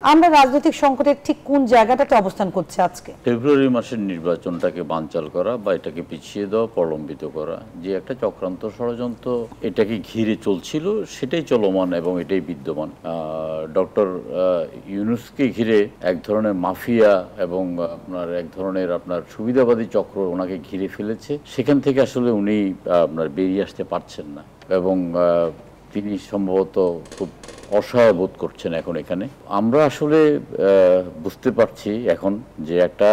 আমরা রাজনৈতিক সংকটের ঠিক কোন জায়গাটাতে অবস্থান করছে আজকে? ফেব্রুয়ারি মাসের নির্বাচনটাকে বানচাল করা বা এটাকে পিছিয়ে দেওয়া, প্রলম্বিত করা, যে একটা চক্রান্ত ষড়যন্ত্র এটাকে ঘিরে চলছিল, সেটাই চলমান এবং এটাই বিদ্যমান। ডক্টর ইউনূসকে ঘিরে এক ধরনের মাফিয়া এবং এক ধরনের সুবিধাবাদী চক্র ওনাকে ঘিরে ফেলেছে। সেখান থেকে আসলে উনি বেরিয়ে আসতে পারছেন না এবং তিনি সম্ভবত খুব অসহায় বোধ করছেন এখন এখানে। আমরা আসলে বুঝতে পারছি এখন যে একটা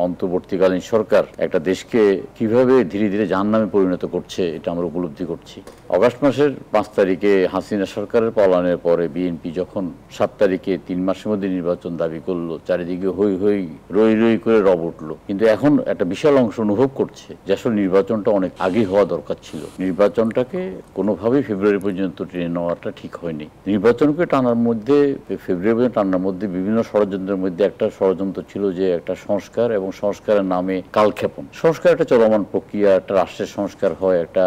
অন্তর্বর্তীকালীন সরকার একটা দেশকে কিভাবে ধীরে ধীরে জাহান্নামে পরিণত করছে, এটা আমরা উপলব্ধি করছি। অগাস্ট মাসের 5 তারিখে হাসিনা সরকারের পলায়নের পরে বিএনপি যখন 7 তারিখে 3 মাসের মধ্যে নির্বাচন দাবি করলো, চারিদিকে হই হই রই রই করে রব উঠলো। কিন্তু এখন একটা বিশাল অংশ অনুভব করছে যে আসলে নির্বাচনটা অনেক আগে হওয়া দরকার ছিল। নির্বাচনটাকে কোনোভাবেই ফেব্রুয়ারি পর্যন্ত টেনে নেওয়াটা ঠিক হয়নি। নির্বাচনকে টানার মধ্যে, ফেব্রুয়ারি পর্যন্ত টানার মধ্যে বিভিন্ন ষড়যন্ত্রের মধ্যে একটা ষড়যন্ত্র ছিল যে একটা সংস্কার এবং সংস্কারের নামে কালক্ষেপণ। সংস্কার একটা চলমান প্রক্রিয়া, একটা রাষ্ট্রের সংস্কার হয়, একটা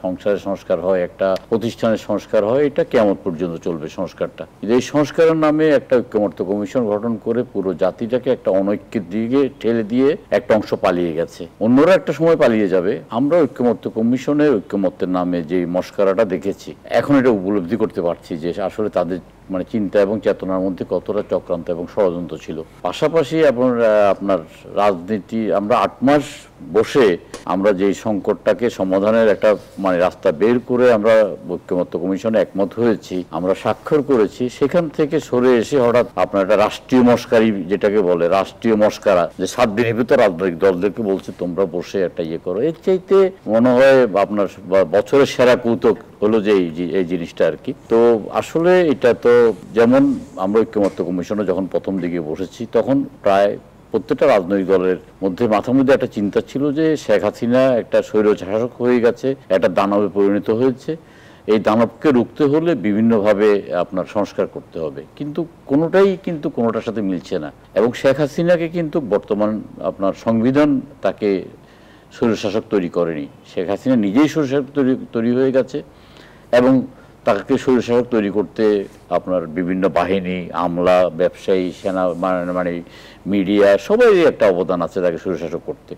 সংসারের সংস্কার হয়, একটা প্রতিষ্ঠানের সংস্কার হয়, এটা কিয়ামত পর্যন্ত চলবে সংস্কারটা। কিন্তু এই সংস্কারের নামে একটা ঐক্যমত্য কমিশন গঠন করে পুরো জাতিটাকে একটা অনৈক্যের দিকে ঠেলে দিয়ে একটা অংশ পালিয়ে গেছে। অন্যরা একটা সময় পালিয়ে যাবে। আমরা ঐক্যমত্য কমিশনের ঐক্যমত্যের নামে যে মস্করাটা দেখেছি, এখন এটা উপলব্ধি করতে পারছি যে আসলে তাদের চিন্তা এবং চেতনার মধ্যে কতটা চক্রান্ত এবং ষড়যন্ত্র ছিল। পাশাপাশি আপনার রাজনীতি, আমরা 8 মাস বসে আমরা যে সংকটটাকে সমাধানের একটা রাস্তা বের করে আমরা ঐক্যমত্য কমিশনে একমত হয়েছি, আমরা স্বাক্ষর করেছি, সেখান থেকে সরে এসে হঠাৎ একটা রাষ্ট্রীয় মস্কারি, যেটাকে বলে রাষ্ট্রীয় মস্কারা, যে 7 দিনের ভিতর রাজনৈতিক দলদেরকে বলছে তোমরা বসে একটা ইয়ে করো। এর চাইতে মনে হয় বছরের সেরা কৌতুক হলো যে এই জিনিসটা আর কি। তো আসলে এটা তো যেমন আমরা ঐক্যমত্য কমিশনে যখন প্রথম দিকে বসেছি, তখন প্রায় প্রত্যেকটা রাজনৈতিক দলের মধ্যে মাথার মধ্যে একটা চিন্তা ছিল যে শেখ হাসিনা একটা স্বৈরশাসক হয়ে গেছে, একটা দানবে পরিণত হয়েছে। এই দানবকে রুখতে হলে বিভিন্নভাবে সংস্কার করতে হবে, কিন্তু কোনোটার সাথে মিলছে না। এবং শেখ হাসিনাকে কিন্তু বর্তমান সংবিধান তাকে স্বৈরশাসক তৈরি করেনি। শেখ হাসিনা নিজেই স্বৈরশাসক তৈরি হয়ে গেছে এবং তাকে স্বৈরশাসক তৈরি করতে বিভিন্ন বাহিনী, আমলা, ব্যবসায়ী, সেনা, মিডিয়া, সবারই একটা অবদান আছে তাকে স্বৈরশাসক করতে।